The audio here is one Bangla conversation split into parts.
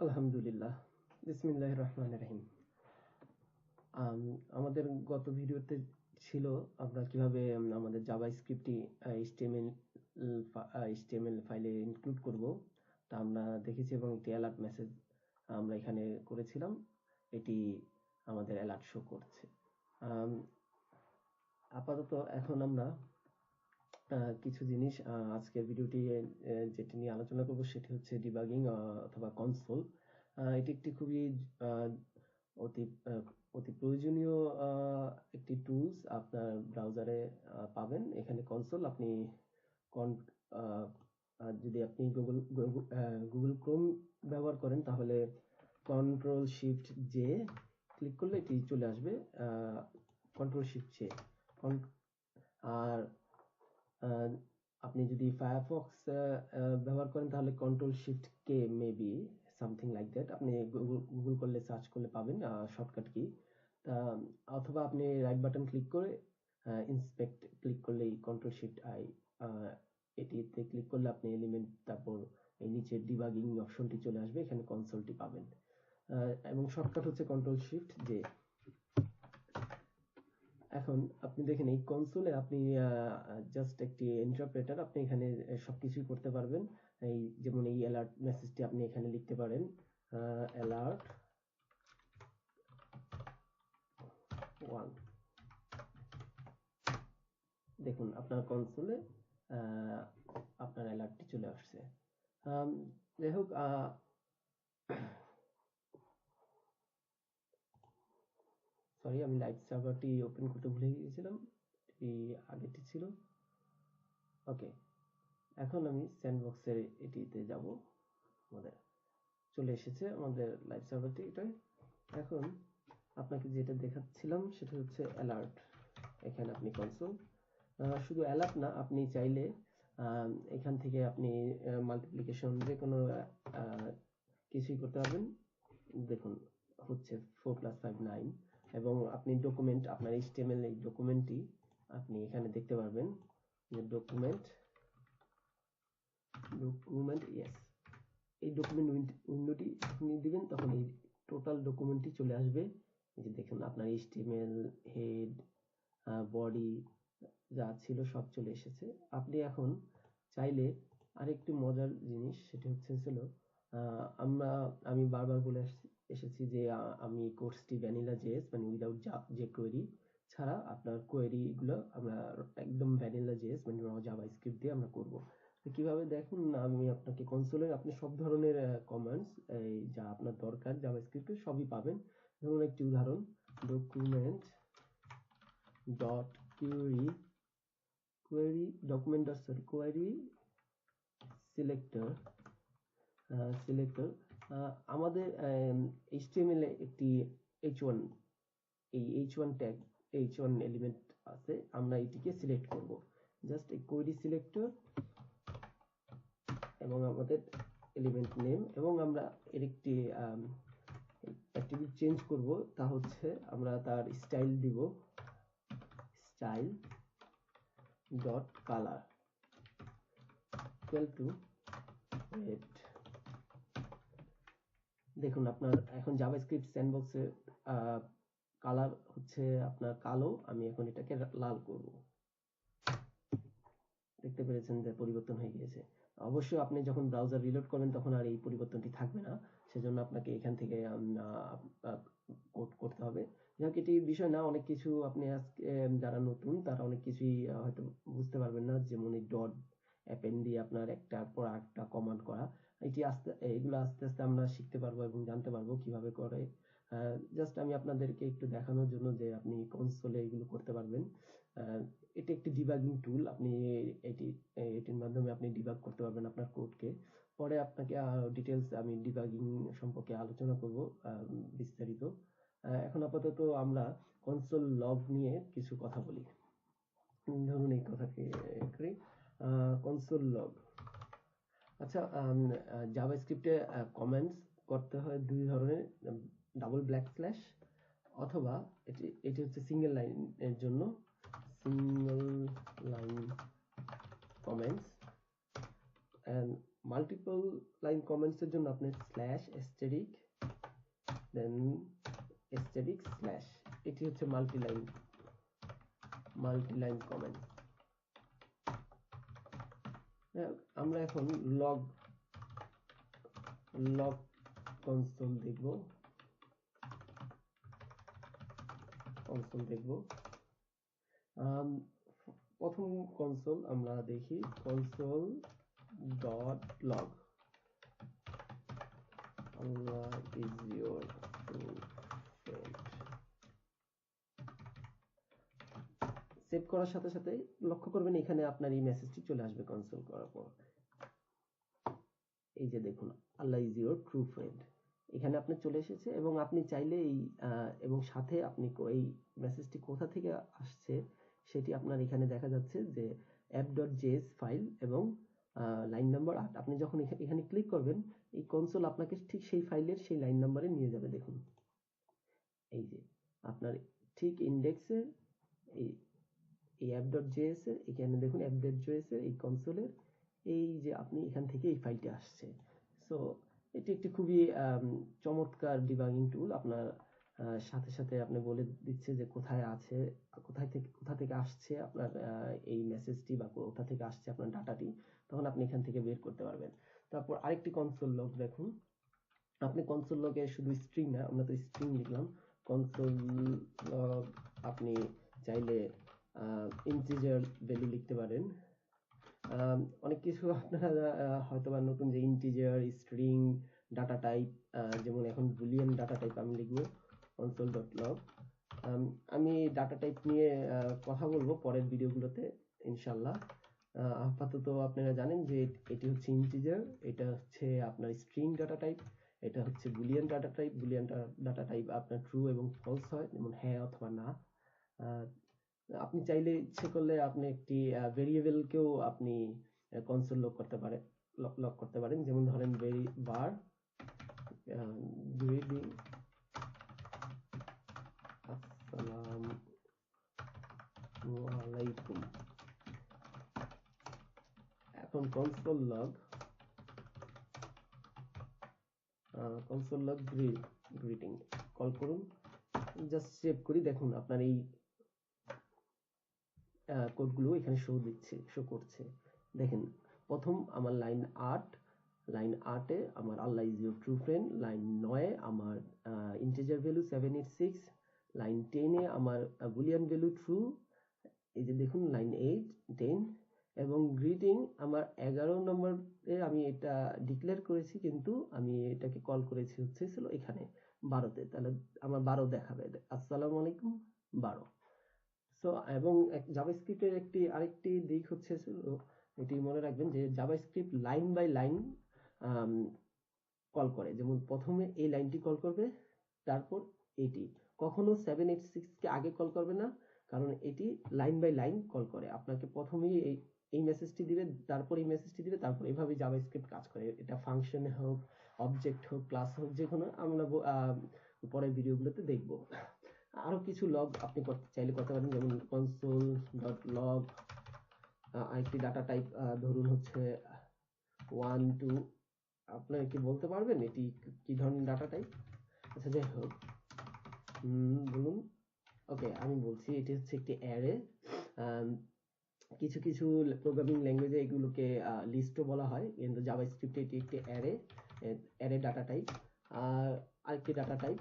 আলহামদুলিল্লাহ, বিসমিল্লাহির রহমানির রহিম। আমাদের গত ভিডিওতে ছিল আমরা কিভাবে আমাদের জাভাস্ক্রিপ্টটি HTML ফাইলে ইনক্লুড করব, তা আমরা দেখেছি এবং একটি অ্যালার্ট মেসেজ আমরা এখানে করেছিলাম। এটি আমাদের অ্যালার্ট শো করছে। আপাতত এখন আমরা কিছু জিনিস আজকের ভিডিওটি যেটি নিয়ে আলোচনা করব সেটি হচ্ছে ডিবাগিং অথবা কনসোল। এটি একটি খুবই অতি প্রয়োজনীয় একটি টুলস আপনার ব্রাউজারে পাবেন। এখানে কনসোল আপনি যদি আপনি গুগল ক্রোম ব্যবহার করেন তাহলে কন্ট্রোল শিফট জে ক্লিক করলে এটি চলে আসবে। Control shift J. আর আপনি যদি ফায়ারফক্স ব্যবহার করেন তাহলে control shift K maybe something like that. আপনি গুগল করলে সার্চ করলে পাবেন শর্টকাট কি। অথবা আপনি রাইট বাটন ক্লিক করে ইন্সপেক্ট ক্লিক করলেই কন্ট্রোল শিফট আই এটিতে ক্লিক করলে আপনি এলিমেন্ট তারপর এই নিচে ডিবাগিং অপশনটি চলে আসবে, এখানে কনসোলটি পাবেন এবং শর্টকাট হচ্ছে কন্ট্রোল শিফট জে। এখন আপনি দেখেন এই কনসোলে আপনি জাস্ট একটি ইন্টারপ্রেটার, আপনি এখানে সবকিছুই করতে পারবেন। এই যেমন এই অ্যালার্ট মেসেজটি আপনি এখানে লিখতে পারেন, অ্যালার্ট 1। দেখুন আপনার কনসোলে আপনার অ্যালার্টটি চলে আসছে। যাই হোক, সরি আমি লাইভ সার্ভারটি ওপেন করতে ভুলে গিয়েছিলাম, এই আগেরটি ছিল। ওকে, এখন আমি স্যান্ডবক্সের এটিতে যাব। আমাদের চলে এসেছে আমাদের লাইভ সার্ভারটি এটাই। এখন আপনাকে যেটা দেখাচ্ছিলাম সেটা হচ্ছে অ্যালার্ট। এখানে আপনি কনসোল, শুধু অ্যালার্ট না, আপনি চাইলে এখান থেকে আপনি মাল্টিপ্লিকেশন যে কোনো কিছুই করতে পারবেন। দেখুন হচ্ছে 4 + 5 9 এবং আপনি ডকুমেন্ট, আপনার HTML এই ডকুমেন্টটি আপনি এখানে দেখতে পারবেন যে ডকুমেন্ট ইয়েস, এই ডকুমেন্ট উইন্ডোটি আপনি দিবেন তখন এই টোটাল ডকুমেন্টটি চলে আসবে। এই যে দেখুন আপনার HTML হেড বডি যা ছিল সব চলে এসেছে। আপনি এখন চাইলে আরেকটি মজার জিনিস সেটা হচ্ছে আমি বারবার বলে এসেছি যে আমি কোর্সটি ভ্যানিলা জেএস মানে উইদাউট jQuery ছাড়া আপনার কোয়েরি গুলো আমরা একদম ভ্যানিলা জেএস মানে জাভাস্ক্রিপ্ট দিয়ে আমরা করব। তো কিভাবে দেখুন, আমি আপনাকে কনসোলে আপনি সব ধরনের কমান্ডস যা আপনার দরকার জাভাস্ক্রিপ্টে সবই পাবেন। যেমন একটি উদাহরণ, ডকুমেন্ট ডট কোয়েরি সিলেক্টর আমাদের HTML এ একটি h1 এই h1 ট্যাগ h1 এলিমেন্ট আছে, আমরা এটিকে সিলেক্ট করব। জাস্ট এই কোয়েরি সিলেক্টর এবং আমাদের এলিমেন্ট নেম এবং আমরা এর একটি অ্যাট্রিবিউট চেঞ্জ করব, তা হচ্ছে আমরা তার স্টাইল দিব, style dot colour equal to red. দেখুন আপনার এখন জাভাস্ক্রিপ্ট স্যান্ডবক্সে কালার হচ্ছে আপনার কালো, আমি এখন এটাকে লাল করব। দেখতে পেরেছেন যে পরিবর্তন হয়ে গিয়েছে। অবশ্যই আপনি যখন ব্রাউজার রিলোড করবেন তখন আর এই পরিবর্তনটি থাকবে না, সেজন্য আপনাকে এখান থেকে কোড করতে হবে। যাক এটি বিষয় না, অনেক কিছু আপনি আজকে যারা নতুন তারা অনেক কিছুই হয়তো বুঝতে পারবেন না, যেমন এই ডট অ্যাপেন্ড দিয়ে আপনার একটার পর একটা কমান্ড করা, এগুলো আস্তে আস্তে আমরা শিখতে পারবো এবং জানতে পারবো কিভাবে করে। জাস্ট আমি আপনাদেরকে একটু দেখানোর জন্য যে আপনি কনসোলে এগুলো করতে পারবেন। এটি একটি ডিবাগিং টুল, আপনি এটির মাধ্যমে আপনি ডিবাগ করতে পারবেন আপনার কোডকে। পরে আপনাকে ডিটেলস আমি ডিবাগিং সম্পর্কে আলোচনা করব বিস্তারিত। এখন আপাতত আমরা কনসোল লগ নিয়ে কিছু কথা বলি। ধরুন এই কথাকে করি, কনসোল লগ। আচ্ছা, জাভাস্ক্রিপ্টে কমেন্টস করতে হয় দুই ধরনের, ডাবল ব্ল্যাক স্ল্যাশ অথবা এটি হচ্ছে সিঙ্গেল লাইনের জন্য single line comments, multiple line comments এর জন্য আপনি স্ল্যাশ স্ট্যাটিক দেন স্ট্যাটিক স্ল্যাশ, এটি হচ্ছে মাল্টি লাইন কমেন্ট। আমরা এখন লগ কনসোল দেখব। প্রথম কনসোল আমরা দেখি console dot log Allah is your true friend। Save করার সাথে সাথে লক্ষ্য করবেন এখানে আপনার এই মেসেজটি চলে আসবে কনসোল করার পর। এই যে দেখুন আল্লাহ ইজ ইউর ট্রু ফ্রেন্ড, এখানে আপনি চলে এসেছে এবং আপনি চাইলে এই এবং সাথে আপনি এই মেসেজটি কোথা থেকে আসছে সেটি আপনার এখানে দেখা যাচ্ছে যে app.js ফাইল এবং লাইন নাম্বার 8। আপনি যখন এখানে ক্লিক করবেন এই কনসোল আপনাকে ঠিক সেই ফাইলের সেই লাইন নাম্বারে নিয়ে যাবে। দেখুন এই যে আপনার ঠিক ইন্ডেক্সের এই app.js এর এখানে দেখুন app.js এর এই কনসোলের এই যে আপনি এখান থেকে এই ফাইলটি আসছে। সো এটি একটি খুবই চমৎকার ডিবাগিং টুল। আপনার সাথে সাথে আপনি বলে দিচ্ছে যে কোথায় আছে, কোথা থেকে আসছে আপনার এই মেসেজটি বা কোথা থেকে আসছে আপনার ডাটাটি, তখন আপনি এখান থেকে বের করতে পারবেন। তারপর আরেকটি কনসোল লগ দেখুন, আপনি কনসোল লগে শুধু স্ট্রিং না, আমরা তো স্ট্রিং লিখলাম, কনসোল লগ আপনি চাইলে ইন্টিজার ভ্যালু লিখতে পারেন। অনেক কিছু আপনারা হয়তোবা নতুন যে ইন্টিজার, স্ট্রিং, ডাটা টাইপ, যেমন এখন বুলিয়ান ডাটা টাইপ আমি লিখব console.log। আমি ডাটা টাইপ নিয়ে কথা বলবো পরের ভিডিওগুলোতে ইনশাল্লাহ। আপাতত আপনারা জানেন যে এটি হচ্ছে ইন্টিজার, এটা হচ্ছে আপনার স্ট্রিং ডাটা টাইপ, এটা হচ্ছে Boolean data type. Boolean data type আপনার ট্রু এবং ফলস হয়, যেমন হ্যাঁ অথবা না। আপনি চাইলে ইচ্ছে করলে আপনি একটি ভেরিয়েবলকেও আপনি কনসোল লক করতে পারেন, যেমন ধরেন var greeting আসসালামু আলাইকুম। এখন কনসোল লগ গ্রিটিং কল করুন, জাস্ট সেভ করি। দেখুন আপনার এই কোডগুলো এখানে শো করছে। দেখেন প্রথম আমার লাইন 8 এ আমার আল্লাহ is your true friend, line 9 এ আমার ইন্টিজার ভ্যালু 786, লাইন 10 এ আমার বুলিয়ান ভ্যালু ট্রু, এই যে দেখুন লাইন 8, 10 এবং গ্রিটিং আমার 11 নম্বরে আমি এটা ডিক্লেয়ার করেছি, কিন্তু আমি এটাকে কল করেছি হচ্ছে এখানে 12তে, তাহলে আমার 12 দেখাবে, আসসালামু আলাইকুম 12। সো এবং জাভাস্ক্রিপ্টের আরেকটি দিক হচ্ছে এটি মনে রাখবেন যে JavaScript line by line call করে, যেমন প্রথমে এই লাইনটি কল করবে, তারপর এটি কখনো 786 কে আগে কল করবে না, কারণ এটি লাইন বাই লাইন কল করে। আপনাকে প্রথমেই এই মেসেজটি দিবে, তারপর এই মেসেজটি দিবে, তারপর এইভাবে জাভাস্ক্রিপ্ট কাজ করে। এটা ফাংশন হোক, অবজেক্ট হোক, ক্লাস হোক, যে কোনো আমরা পরের ভিডিওগুলোতে দেখব। আরো কিছু লগ আপনি চাইলে করতে পারেন, যেমন console.log আরেকটি ডাটা টাইপ ধরুন হচ্ছে 1 2। আপনারা কি বলতে পারবেন এটি কি ধরনের ডাটা টাইপ? আচ্ছা যাই হোক, বলুন। ওকে, আমি বলছি এটি হচ্ছে একটি অ্যারে। কিছু কিছু প্রোগ্রামিং ল্যাঙ্গুয়েজে এগুলোকে লিস্টও বলা হয়, কিন্তু জাভাস্ক্রিপ্টে এটি একটি অ্যারে ডাটা টাইপ। আরেকটি ডাটা টাইপ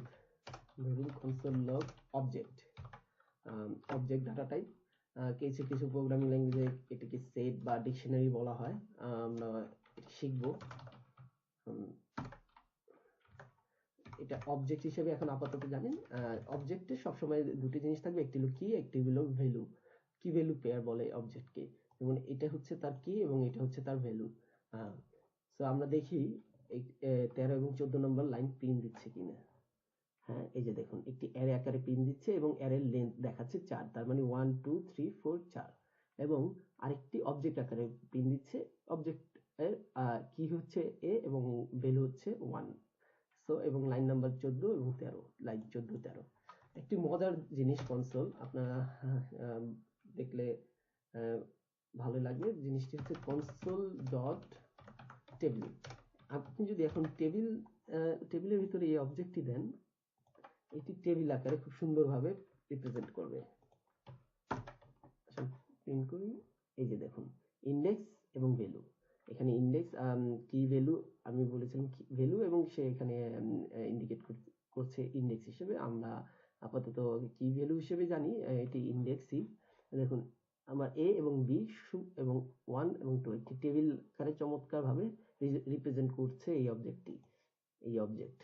ধরুন console.log অবজেক্ট ডাটা টাইপ। কিছু কিছু প্রোগ্রামিং ল্যাঙ্গুয়েজে এটিকে সেট বা ডিকশনারি বলা হয়, আমরা এটি শিখব। এটা অবজেক্ট হিসেবে এখন আপাতত জানেন। অবজেক্টে সবসময় দুটি জিনিস থাকবে, একটি হলো কি, একটি হলো ভ্যালু। কি ভ্যালু পেয়ার বলে অবজেক্টকে, যেমন এটা হচ্ছে তার কি এবং এটা হচ্ছে তার ভ্যালু। সো আমরা দেখি এই 13 এবং 14 নম্বর লাইন প্রিন্ট দিচ্ছে কিনা। হ্যাঁ, এই যে দেখুন একটি অ্যারে আকারে প্রিন্ট দিচ্ছে এবং অ্যারের লেন্থ দেখাচ্ছে 4, তার মানে 1 2 3 4 4। এবং আরেকটি অবজেক্ট আকারে প্রিন্ট দিচ্ছে, অবজেক্ট এর কি হচ্ছে a এবং ভ্যালু হচ্ছে 1। সো এবং লাইন নাম্বার 14 এবং 13, লাইন 14 13। একটি মজার জিনিস কনসোল, আপনারা দেখলে ভালো লাগবে। জিনিসটি হচ্ছে console.log টেবিল। আপনি যদি এখন টেবিলের ভিতরে এই অবজেক্টটি দেন, এটি টেবিল আকারে খুব সুন্দরভাবে রিপ্রেজেন্ট করবে। প্রিন্ট করি, এই যে দেখুন ইন্ডেক্স এবং ভ্যালু। এখানে ইন্ডেক্স কি ভ্যালু আমি বলেছিলাম ভ্যালু, এবং সে এখানে ইন্ডিকেট করছে ইন্ডেক্স হিসেবে। আমরা আপাতত কি ভ্যালু হিসেবে জানি, এটি ইন্ডেক্সই। দেখুন আমার এ এবং বি এবং 1 এবং 2 একটি টেবিল আকারে চমৎকার ভাবে রিপ্রেজেন্ট করছে এই অবজেক্ট।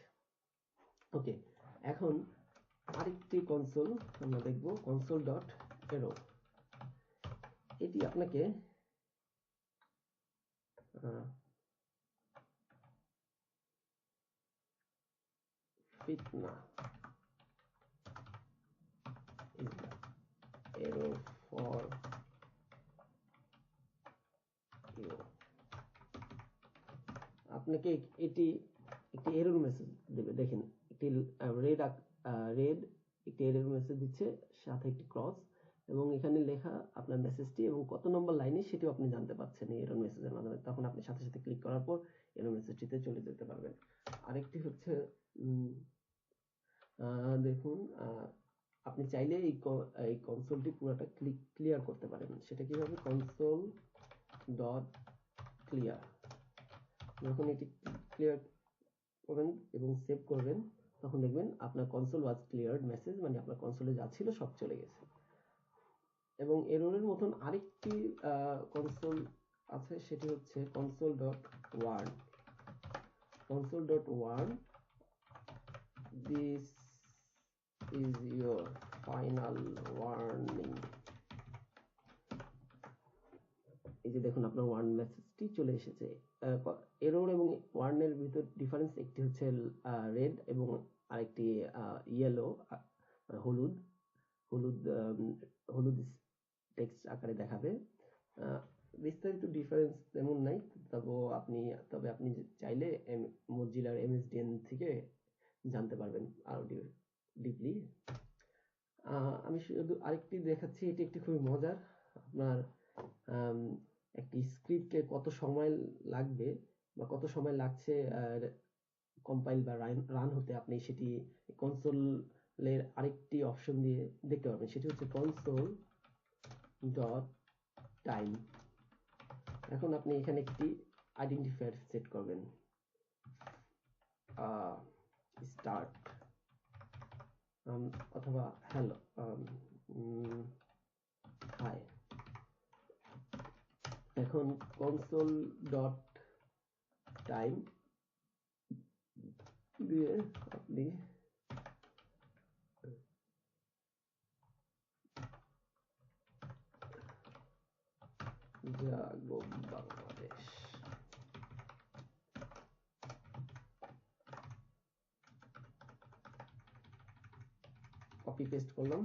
ওকে, এখন আরেকটি কনসোল আমরা দেখব, কনসোল ডট এরো। এটি আপনাকে fitna is the error for you। আপনাকে এটি একটি এরর মেসেজ দেবে। দেখেন একটি রেড একটি এরর মেসেজ দিচ্ছে, সাথে একটি ক্রস, এবং এখানে লেখা আপনার মেসেজটি এবং কত নম্বর লাইনে সেটিও আপনি জানতে পারছেন এই এরর মেসেজের মাধ্যমে। তখন আপনি সাথে সাথে ক্লিক করার পর এরর মেসেজটিতে চলে যেতে পারবেন। আরেকটি হচ্ছে দেখুন, আপনি চাইলে এই কনসোলটি পুরোটা ক্লিয়ার করতে পারেন। সেটা কিভাবে? Console dot clear. যখন এটি ক্লিয়ার করবেন এবং সেভ করবেন, তখন দেখবেন আপনার কনসোল ওয়াজ ক্লিয়ার্ড মেসেজ, মানে আপনার কনসোলে যা ছিল সব চলে গেছে। এবং এররের মতন আরেকটি কনসোল আছে, সেটি হচ্ছে console dot warn. Console dot warn, this is your final warning। এই যে দেখুন আপনার ওয়ার্ন মেসেজটি চলে এসেছে। এরর এবং ওয়ার্নের ভিতর ডিফারেন্স, একটি হচ্ছে রেড এবং আরেকটি ইয়েলো, হলুদ হলুদ টেক্সট আকারে দেখাবে। বিস্তারিত ডিফারেন্স তেমন নাই, তবে আপনি চাইলে মজিলার MSDN থেকে জানতে পারবেন আরো ডিপলি। আমি শুধু আরেকটি দেখাচ্ছি, এটি একটি খুবই মজার। আপনার একটি স্ক্রিপ্টে কত সময় লাগবে বা কত সময় লাগছে কম্পাইল বা রান হতে, আপনি সেটি কনসোলের আরেকটি অপশন দিয়ে দেখতে পারবেন। সেটি হচ্ছে কনসোল ডট টাইম। এখন আপনি এখানে একটি আইডেন্টিফায়ার সেট করবেন, স্টার্ট অথবা হ্যালো, হাই। এখন কনসোল ডট টাইম দিয়ে আপনি জাগো বাংলাদেশ কপি পেস্ট করলাম।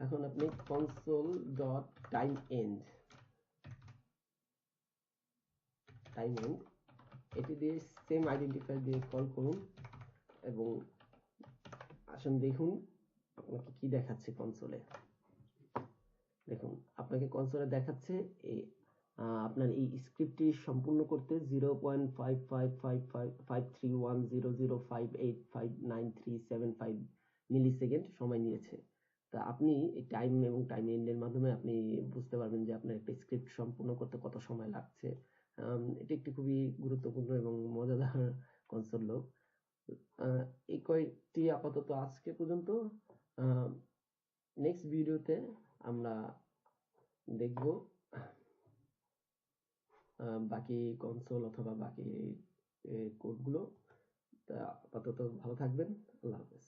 এখন আপনি কনসোল ডট টাইম এন্ড এটি দিয়ে সেম আইডেন্টিফায়ার দিয়ে কল করুন এবং আসুন দেখুন আপনাকে কি দেখাচ্ছে কনসোলে। দেখুন আপনাকে কনসোলে দেখাচ্ছে আপনার এই স্ক্রিপ্টটি সম্পূর্ণ করতে 0.5555531005859375 মিলিসেকেন্ড সময় নিয়েছে। তা আপনি এই টাইম এবং টাইম এন্ডের মাধ্যমে আপনি বুঝতে পারবেন যে আপনার একটা স্ক্রিপ্ট সম্পূর্ণ করতে কত সময় লাগছে। এটি একটি খুবই গুরুত্বপূর্ণ এবং মজাদার কনসোল লগ। এই কয়েকটি আপাতত আজকে পর্যন্ত। নেক্সট ভিডিওতে আমরা দেখব বাকি কনসোল অথবা বাকি কোডগুলো। তা আপাতত ভালো থাকবেন। আল্লাহ হাফেজ।